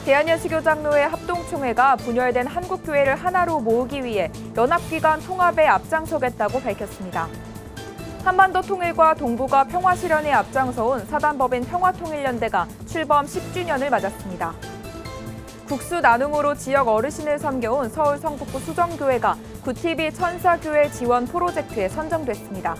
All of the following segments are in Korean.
대한예수교장로회 합동총회가 분열된 한국교회를 하나로 모으기 위해 연합기관 통합에 앞장서겠다고 밝혔습니다. 한반도 통일과 동북아 평화 실현에 앞장서온 사단법인 평화통일연대가 출범 10주년을 맞았습니다. 국수 나눔으로 지역 어르신을 섬겨온 서울 성북구 수정교회가 구티비 천사교회 지원 프로젝트에 선정됐습니다.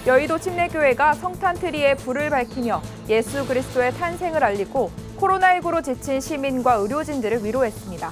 여의도 침례교회가 성탄트리에 불을 밝히며 예수 그리스도의 탄생을 알리고 코로나19로 지친 시민과 의료진들을 위로했습니다.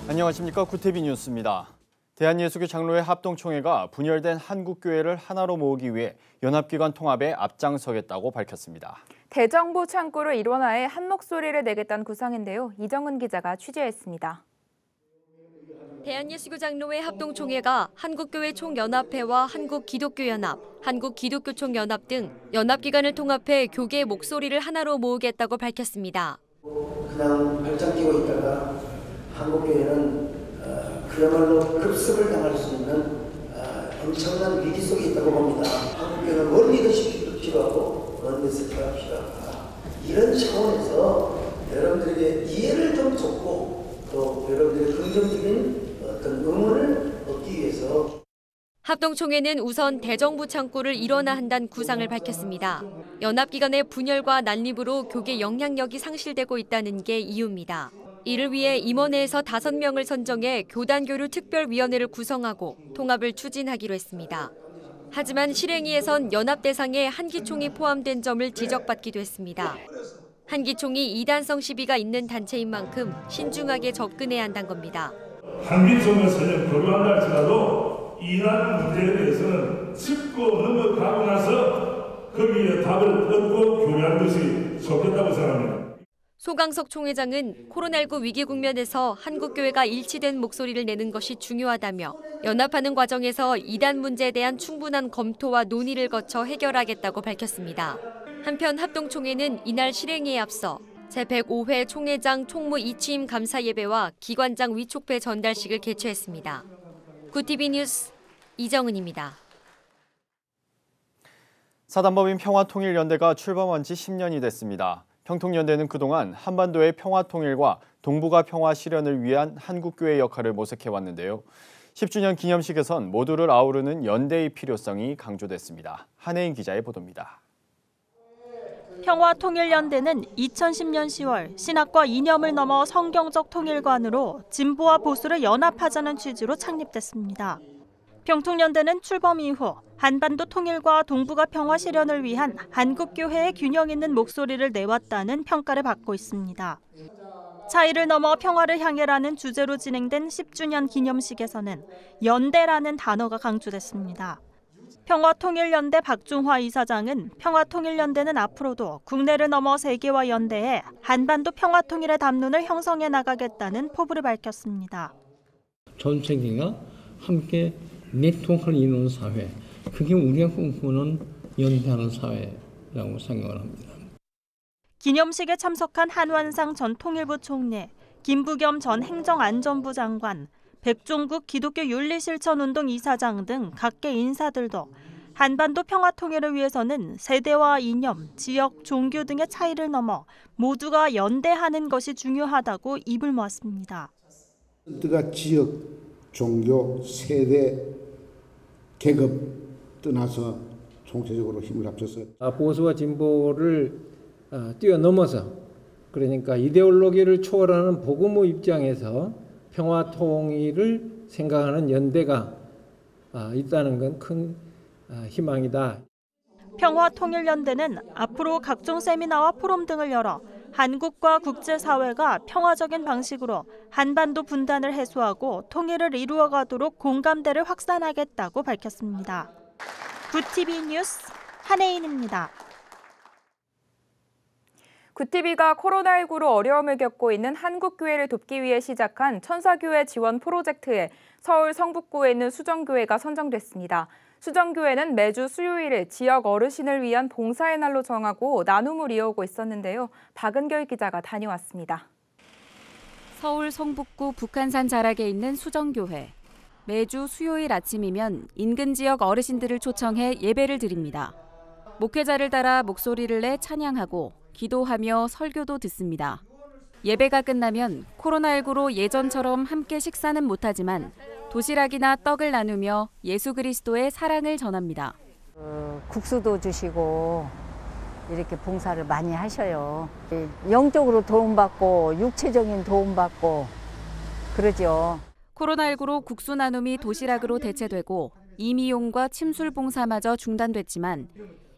안녕하십니까. 구티비 뉴스입니다. 대한예수교 장로회 합동총회가 분열된 한국교회를 하나로 모으기 위해 연합기관 통합에 앞장서겠다고 밝혔습니다. 대정부 창구를 일원화해 한 목소리를 내겠다는 구상인데요. 이정은 기자가 취재했습니다. 대한예수교 장로회 합동총회가 한국교회 총연합회와 한국기독교연합, 한국기독교총연합 등 연합기관을 통합해 교계의 목소리를 하나로 모으겠다고 밝혔습니다. 그냥 발장 끼고 있다가 한국교회는 그야말로 급습을 당할 수 있는 엄청난 위기 속에 있다고 봅니다. 한국교회는 원 리더십도 필요하고 원 메시지가 필요하다. 이런 차원에서 여러분들에게 이해를 좀 줬고 또 여러분들의 긍정적인 어떤 응원을 얻기 위해서 합동총회는 우선 대정부 창구를 일원화한다는 구상을 밝혔습니다. 연합기관의 분열과 난립으로 교계 영향력이 상실되고 있다는 게 이유입니다. 이를 위해 임원회에서 5명을 선정해 교단교류 특별위원회를 구성하고 통합을 추진하기로 했습니다. 하지만 실행위에선 연합 대상에 한기총이 포함된 점을 지적받기도 했습니다. 한기총이 이단성 시비가 있는 단체인 만큼 신중하게 접근해야 한다는 겁니다. 한기총을 설령 거부한다 할지라도 이단 문제에 대해서는 짚고 넘어가고 나서 거기에 답을 얻고 교류하는 것이 좋겠다고 생각합니다. 소강석 총회장은 코로나19 위기 국면에서 한국교회가 일치된 목소리를 내는 것이 중요하다며 연합하는 과정에서 이단 문제에 대한 충분한 검토와 논의를 거쳐 해결하겠다고 밝혔습니다. 한편 합동총회는 이날 실행에 앞서 제105회 총회장 총무 이취임 감사 예배와 기관장 위촉배 전달식을 개최했습니다. 구티비 뉴스 이정은입니다. 사단법인 평화통일연대가 출범한 지 10년이 됐습니다. 평통연대는 그동안 한반도의 평화통일과 동북아 평화 실현을 위한 한국교회의 역할을 모색해왔는데요. 10주년 기념식에선 모두를 아우르는 연대의 필요성이 강조됐습니다. 한혜인 기자의 보도입니다. 평화통일연대는 2010년 10월 신학과 이념을 넘어 성경적 통일관으로 진보와 보수를 연합하자는 취지로 창립됐습니다. 평통연대는 출범 이후 한반도 통일과 동북아 평화 실현을 위한 한국교회의 균형 있는 목소리를 내왔다는 평가를 받고 있습니다. 차이를 넘어 평화를 향해라는 주제로 진행된 10주년 기념식에서는 연대라는 단어가 강조됐습니다. 평화통일연대 박중화 이사장은 평화통일연대는 앞으로도 국내를 넘어 세계와 연대해 한반도 평화통일의 담론을 형성해 나가겠다는 포부를 밝혔습니다. 전 세계가 함께 네트워크를 이루는 사회, 그게 우리가 꿈꾸는 연대하는 사회라고 생각을 합니다. 기념식에 참석한 한완상 전 통일부 총리, 김부겸 전 행정안전부 장관, 백종국 기독교 윤리실천운동 이사장 등 각계 인사들도 한반도 평화 통일을 위해서는 세대와 이념, 지역, 종교 등의 차이를 넘어 모두가 연대하는 것이 중요하다고 입을 모았습니다. 그가 지역, 종교, 세대, 계급 떠나서 총체적으로 힘을 합쳐서 보수와 진보를 뛰어넘어서 그러니까 이데올로기를 초월하는 복음의 입장에서 평화 통일을 생각하는 연대가 있다는 건 큰 희망이다. 평화통일연대는 앞으로 각종 세미나와 포럼 등을 열어 한국과 국제사회가 평화적인 방식으로 한반도 분단을 해소하고 통일을 이루어가도록 공감대를 확산하겠다고 밝혔습니다. 구티비 뉴스 한혜인입니다. 구티비가 코로나19로 어려움을 겪고 있는 한국교회를 돕기 위해 시작한 천사교회 지원 프로젝트에 서울 성북구에 있는 수정교회가 선정됐습니다. 수정교회는 매주 수요일을 지역 어르신을 위한 봉사의 날로 정하고 나눔을 이어오고 있었는데요. 박은결 기자가 다녀왔습니다. 서울 성북구 북한산 자락에 있는 수정교회. 매주 수요일 아침이면 인근 지역 어르신들을 초청해 예배를 드립니다. 목회자를 따라 목소리를 내 찬양하고 기도하며 설교도 듣습니다. 예배가 끝나면 코로나19로 예전처럼 함께 식사는 못하지만 도시락이나 떡을 나누며 예수 그리스도의 사랑을 전합니다. 국수도 주시고 이렇게 봉사를 많이 하셔요. 영적으로 도움받고 육체적인 도움받고 그러죠. 코로나19로 국수 나눔이 도시락으로 대체되고 임의용과 침술 봉사마저 중단됐지만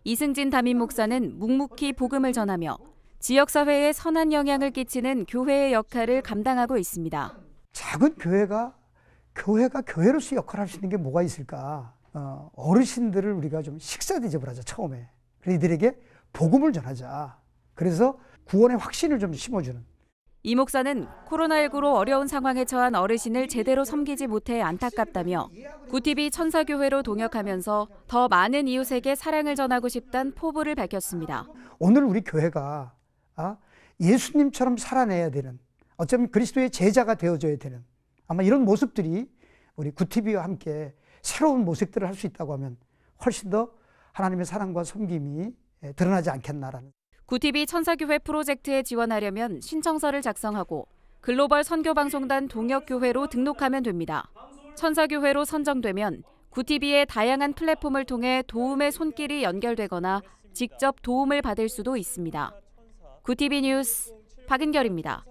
이승진 담임 목사는 묵묵히 복음을 전하며 지역사회에 선한 영향을 끼치는 교회의 역할을 감당하고 있습니다. 작은 교회가 교회로서 역할을 할 수 있는 게 뭐가 있을까? 어르신들을 우리가 좀 식사 대접을 하자, 처음에. 이들에게 복음을 전하자. 그래서 구원의 확신을 좀 심어주는. 이 목사는 코로나19로 어려운 상황에 처한 어르신을 제대로 섬기지 못해 안타깝다며 구티비 천사교회로 동역하면서 더 많은 이웃에게 사랑을 전하고 싶다는 포부를 밝혔습니다. 오늘 우리 교회가 예수님처럼 살아내야 되는, 어쩌면 그리스도의 제자가 되어줘야 되는 아마 이런 모습들이 우리 구티비와 함께 새로운 모색들을 할 수 있다고 하면 훨씬 더 하나님의 사랑과 섬김이 드러나지 않겠나라는. 구티비 천사교회 프로젝트에 지원하려면 신청서를 작성하고 글로벌 선교방송단 동역교회로 등록하면 됩니다. 천사교회로 선정되면 구티비의 다양한 플랫폼을 통해 도움의 손길이 연결되거나 직접 도움을 받을 수도 있습니다. 구티비 뉴스 박은결입니다.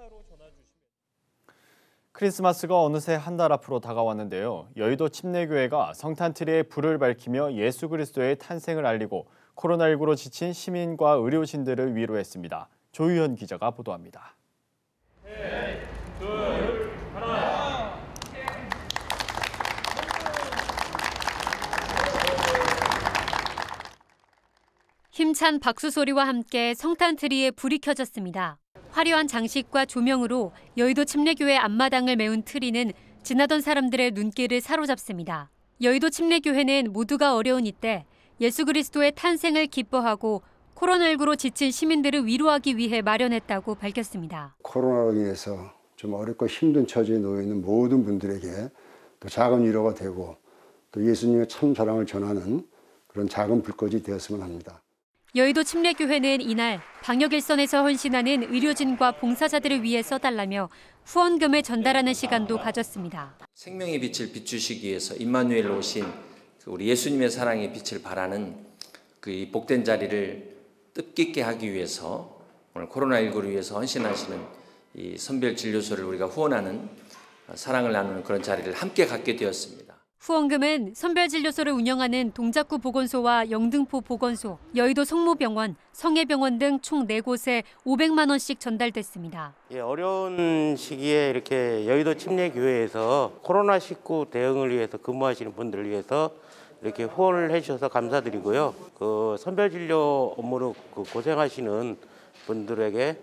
크리스마스가 어느새 한 달 앞으로 다가왔는데요. 여의도 침례교회가 성탄트리에 불을 밝히며 예수 그리스도의 탄생을 알리고 코로나19로 지친 시민과 의료진들을 위로했습니다. 조유현 기자가 보도합니다. 셋, 둘, 하나. 힘찬 박수 소리와 함께 성탄트리에 불이 켜졌습니다. 화려한 장식과 조명으로 여의도 침례교회 앞마당을 메운 트리는 지나던 사람들의 눈길을 사로잡습니다. 여의도 침례교회는 모두가 어려운 이때 예수 그리스도의 탄생을 기뻐하고 코로나19로 지친 시민들을 위로하기 위해 마련했다고 밝혔습니다. 코로나로 인해서 좀 어렵고 힘든 처지에 놓여 있는 모든 분들에게 또 작은 위로가 되고 또 예수님의 참 사랑을 전하는 그런 작은 불꽃이 되었으면 합니다. 여의도 침례교회는 이날 방역 일선에서 헌신하는 의료진과 봉사자들을 위해 써달라며 후원금을 전달하는 시간도 가졌습니다. 생명의 빛을 비추시기 위해서 임마누엘로 오신 우리 예수님의 사랑의 빛을 바라는 그 복된 자리를 뜻깊게 하기 위해서 오늘 코로나19를 위해서 헌신하시는 이 선별진료소를 우리가 후원하는 사랑을 나누는 그런 자리를 함께 갖게 되었습니다. 후원금은 선별진료소를 운영하는 동작구 보건소와 영등포 보건소, 여의도 성모병원, 성혜병원 등 총 4곳에 500만 원씩 전달됐습니다. 어려운 시기에 이렇게 여의도 침례교회에서 코로나19 대응을 위해서 근무하시는 분들을 위해서 이렇게 후원을 해주셔서 감사드리고요. 그 선별진료 업무로 고생하시는 분들에게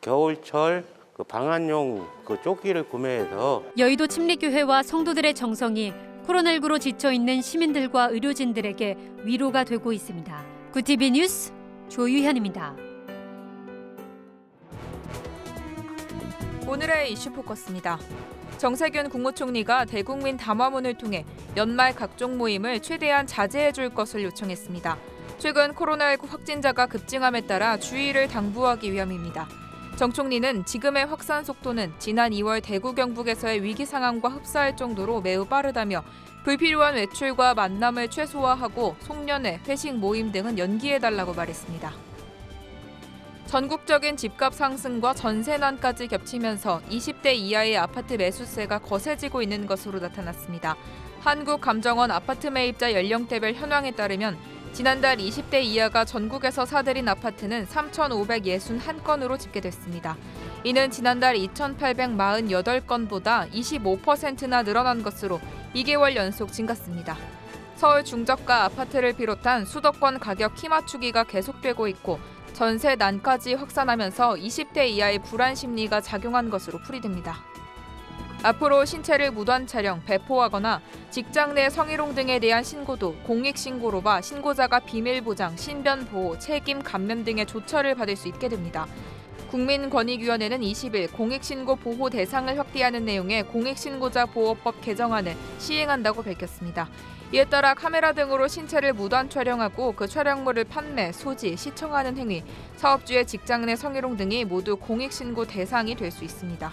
겨울철 방한용 조끼를 구매해서 여의도 침례교회와 성도들의 정성이 코로나19로 지쳐있는 시민들과 의료진들에게 위로가 되고 있습니다. 구티비 뉴스 조유현입니다. 오늘의 이슈 포커스입니다. 정세균 국무총리가 대국민 담화문을 통해 연말 각종 모임을 최대한 자제해 줄 것을 요청했습니다. 최근 코로나19 확진자가 급증함에 따라 주의를 당부하기 위함입니다. 정 총리는 지금의 확산 속도는 지난 2월 대구 경북에서의 위기 상황과 흡사할 정도로 매우 빠르다며 불필요한 외출과 만남을 최소화하고 송년회, 회식 모임 등은 연기해달라고 말했습니다. 전국적인 집값 상승과 전세난까지 겹치면서 20대 이하의 아파트 매수세가 거세지고 있는 것으로 나타났습니다. 한국감정원 아파트 매입자 연령대별 현황에 따르면 지난달 20대 이하가 전국에서 사들인 아파트는 3,561건으로 집계됐습니다. 이는 지난달 2,848건보다 25%나 늘어난 것으로 2개월 연속 증가했습니다. 서울 중저가 아파트를 비롯한 수도권 가격 키 맞추기가 계속되고 있고 전세 난까지 확산하면서 20대 이하의 불안 심리가 작용한 것으로 풀이됩니다. 앞으로 신체를 무단 촬영, 배포하거나 직장 내 성희롱 등에 대한 신고도 공익신고로 봐 신고자가 비밀보장, 신변보호, 책임 감면 등의 조처를 받을 수 있게 됩니다. 국민권익위원회는 20일 공익신고 보호 대상을 확대하는 내용의 공익신고자 보호법 개정안을 시행한다고 밝혔습니다. 이에 따라 카메라 등으로 신체를 무단 촬영하고 그 촬영물을 판매, 소지, 시청하는 행위, 사업주의 직장 내 성희롱 등이 모두 공익신고 대상이 될 수 있습니다.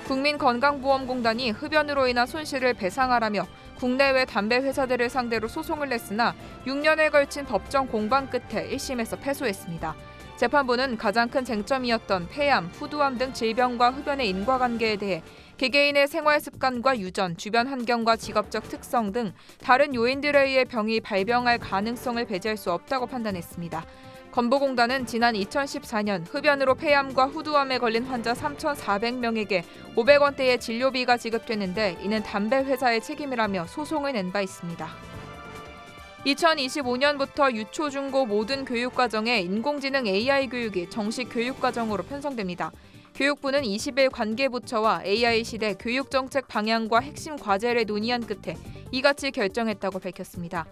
국민건강보험공단이 흡연으로 인한 손실을 배상하라며 국내외 담배 회사들을 상대로 소송을 냈으나 6년에 걸친 법정 공방 끝에 1심에서 패소했습니다. 재판부는 가장 큰 쟁점이었던 폐암, 후두암 등 질병과 흡연의 인과관계에 대해 개개인의 생활 습관과 유전, 주변 환경과 직업적 특성 등 다른 요인들에 의해 병이 발병할 가능성을 배제할 수 없다고 판단했습니다. 건보공단은 지난 2014년 흡연으로 폐암과 후두암에 걸린 환자 3,400명에게 500원대의 진료비가 지급됐는데 이는 담배 회사의 책임이라며 소송을 낸 바 있습니다. 2025년부터 유초, 중고 모든 교육과정에 인공지능 AI 교육이 정식 교육과정으로 편성됩니다. 교육부는 20일 관계부처와 AI 시대 교육정책 방향과 핵심 과제를 논의한 끝에 이같이 결정했다고 밝혔습니다.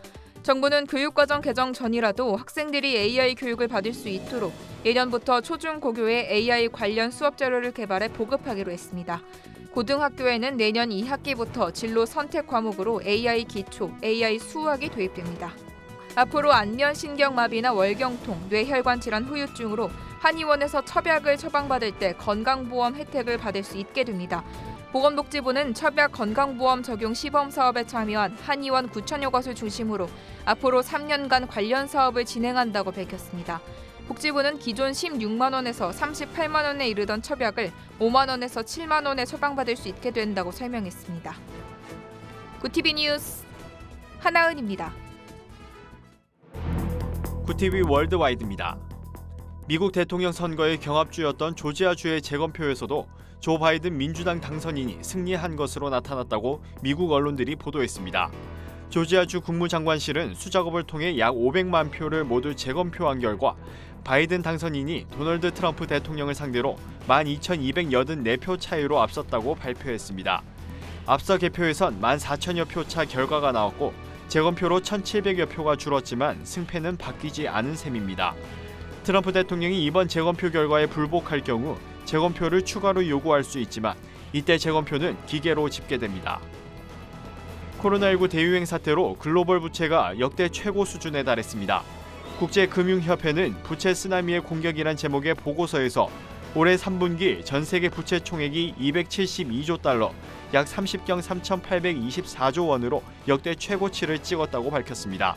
정부는 교육과정 개정 전이라도 학생들이 AI 교육을 받을 수 있도록 예년부터 초중고교에 AI 관련 수업 자료를 개발해 보급하기로 했습니다. 고등학교에는 내년 2학기부터 진로 선택 과목으로 AI 기초, AI 수학이 도입됩니다. 앞으로 안면 신경마비나 월경통, 뇌혈관 질환 후유증으로 한의원에서 첩약을 처방받을 때 건강보험 혜택을 받을 수 있게 됩니다. 보건복지부는 첩약 건강보험 적용 시범사업에 참여한 한의원 9천여 곳을 중심으로 앞으로 3년간 관련 사업을 진행한다고 밝혔습니다. 복지부는 기존 16만 원에서 38만 원에 이르던 첩약을 5만 원에서 7만 원에 처방받을 수 있게 된다고 설명했습니다. 구티비 뉴스 하나은입니다. 구티비 월드와이드입니다. 미국 대통령 선거의 경합주였던 조지아주의 재검표에서도 조 바이든 민주당 당선인이 승리한 것으로 나타났다고 미국 언론들이 보도했습니다. 조지아주 국무장관실은 수작업을 통해 약 500만 표를 모두 재검표한 결과 바이든 당선인이 도널드 트럼프 대통령을 상대로 12,284표 차이로 앞섰다고 발표했습니다. 앞서 개표에선 14,000여 표 차 결과가 나왔고 재검표로 1,700여 표가 줄었지만 승패는 바뀌지 않은 셈입니다. 트럼프 대통령이 이번 재검표 결과에 불복할 경우 재검표를 추가로 요구할 수 있지만 이때 재검표는 기계로 집계됩니다. 코로나19 대유행 사태로 글로벌 부채가 역대 최고 수준에 달했습니다. 국제금융협회는 부채 쓰나미의 공격이란 제목의 보고서에서 올해 3분기 전 세계 부채 총액이 272조 달러, 약 30경 3,824조 원으로 역대 최고치를 찍었다고 밝혔습니다.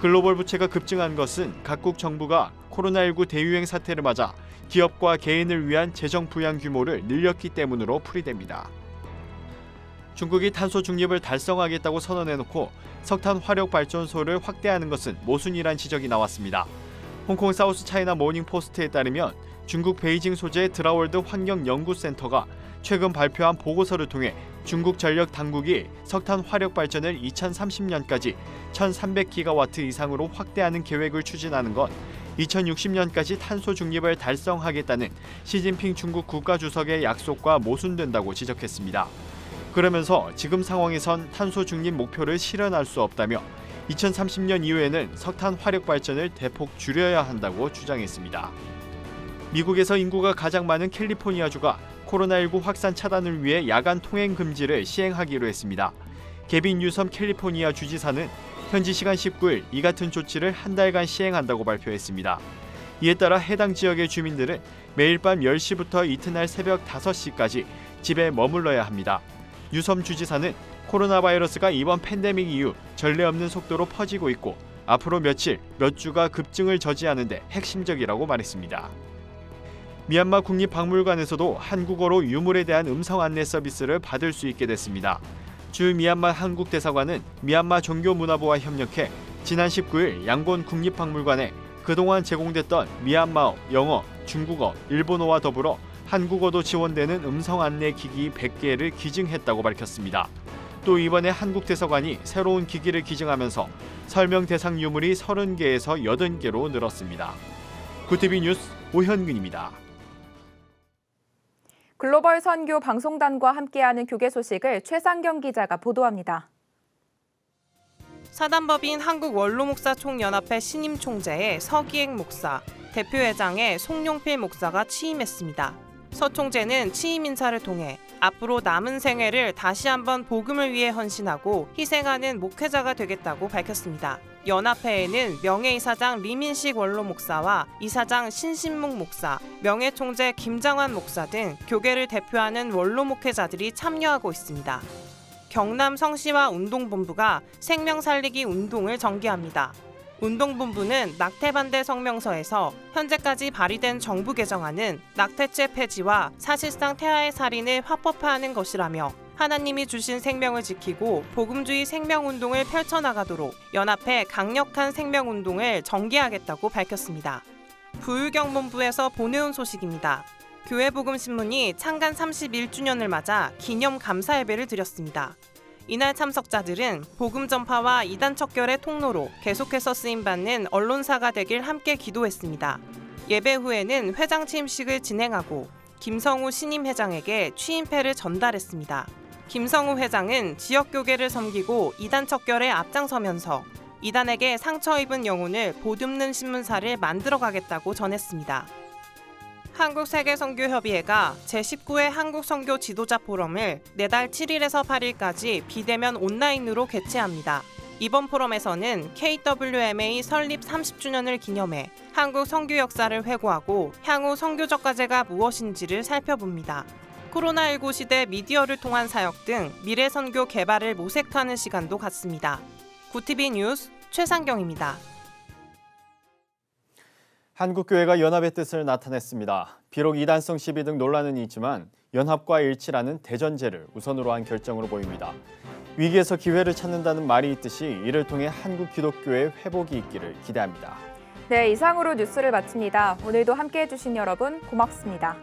글로벌 부채가 급증한 것은 각국 정부가 코로나19 대유행 사태를 맞아 기업과 개인을 위한 재정 부양 규모를 늘렸기 때문으로 풀이됩니다. 중국이 탄소 중립을 달성하겠다고 선언해놓고 석탄 화력 발전소를 확대하는 것은 모순이란 지적이 나왔습니다. 홍콩 사우스 차이나 모닝 포스트에 따르면 중국 베이징 소재 드라월드 환경연구센터가 최근 발표한 보고서를 통해 중국 전력 당국이 석탄 화력 발전을 2030년까지 1,300기가와트 이상으로 확대하는 계획을 추진하는 건 2060년까지 탄소 중립을 달성하겠다는 시진핑 중국 국가주석의 약속과 모순된다고 지적했습니다. 그러면서 지금 상황에선 탄소 중립 목표를 실현할 수 없다며 2030년 이후에는 석탄 화력 발전을 대폭 줄여야 한다고 주장했습니다. 미국에서 인구가 가장 많은 캘리포니아주가 코로나19 확산 차단을 위해 야간 통행 금지를 시행하기로 했습니다. 개빈 뉴섬 캘리포니아 주지사는 현지 시간 19일 이 같은 조치를 한 달간 시행한다고 발표했습니다. 이에 따라 해당 지역의 주민들은 매일 밤 10시부터 이튿날 새벽 5시까지 집에 머물러야 합니다. 뉴섬 주지사는 코로나 바이러스가 이번 팬데믹 이후 전례 없는 속도로 퍼지고 있고 앞으로 며칠, 몇 주가 급증을 저지하는 데 핵심적이라고 말했습니다. 미얀마 국립박물관에서도 한국어로 유물에 대한 음성 안내 서비스를 받을 수 있게 됐습니다. 주 미얀마 한국대사관은 미얀마 종교문화부와 협력해 지난 19일 양곤 국립박물관에 그동안 제공됐던 미얀마어, 영어, 중국어, 일본어와 더불어 한국어도 지원되는 음성 안내 기기 100개를 기증했다고 밝혔습니다. 또 이번에 한국대사관이 새로운 기기를 기증하면서 설명 대상 유물이 30개에서 80개로 늘었습니다. 구티비 뉴스 오현근입니다. 글로벌 선교 방송단과 함께하는 교계 소식을 최상경 기자가 보도합니다. 사단법인 한국원로목사총연합회 신임 총재의 서기행 목사, 대표회장에 송용필 목사가 취임했습니다. 서 총재는 취임 인사를 통해 앞으로 남은 생애를 다시 한번 복음을 위해 헌신하고 희생하는 목회자가 되겠다고 밝혔습니다. 연합회에는 명예이사장 리민식 원로 목사와 이사장 신신묵 목사, 명예총재 김장환 목사 등 교계를 대표하는 원로 목회자들이 참여하고 있습니다. 경남 성시와 운동본부가 생명 살리기 운동을 전개합니다. 운동본부는 낙태 반대 성명서에서 현재까지 발의된 정부 개정안은 낙태죄 폐지와 사실상 태아의 살인을 합법화하는 것이라며 하나님이 주신 생명을 지키고 복음주의 생명운동을 펼쳐나가도록 연합해 강력한 생명운동을 전개하겠다고 밝혔습니다. 부유경본부에서 보내온 소식입니다. 교회복음신문이 창간 31주년을 맞아 기념 감사 예배를 드렸습니다. 이날 참석자들은 복음 전파와 이단 척결의 통로로 계속해서 쓰임받는 언론사가 되길 함께 기도했습니다. 예배 후에는 회장 취임식을 진행하고 김성우 신임 회장에게 취임패를 전달했습니다. 김성우 회장은 지역교계를 섬기고 이단 척결에 앞장서면서 이단에게 상처 입은 영혼을 보듬는 신문사를 만들어가겠다고 전했습니다. 한국세계선교협의회가 제19회 한국선교 지도자 포럼을 내달 7일에서 8일까지 비대면 온라인으로 개최합니다. 이번 포럼에서는 KWMA 설립 30주년을 기념해 한국 선교 역사를 회고하고 향후 선교적 과제가 무엇인지를 살펴봅니다. 코로나19 시대 미디어를 통한 사역 등 미래 선교 개발을 모색하는 시간도 갖습니다. 구티비 뉴스 최상경입니다. 한국교회가 연합의 뜻을 나타냈습니다. 비록 이단성 시비 등 논란은 있지만 연합과 일치라는 대전제를 우선으로 한 결정으로 보입니다. 위기에서 기회를 찾는다는 말이 있듯이 이를 통해 한국 기독교의 회복이 있기를 기대합니다. 네, 이상으로 뉴스를 마칩니다. 오늘도 함께해 주신 여러분 고맙습니다.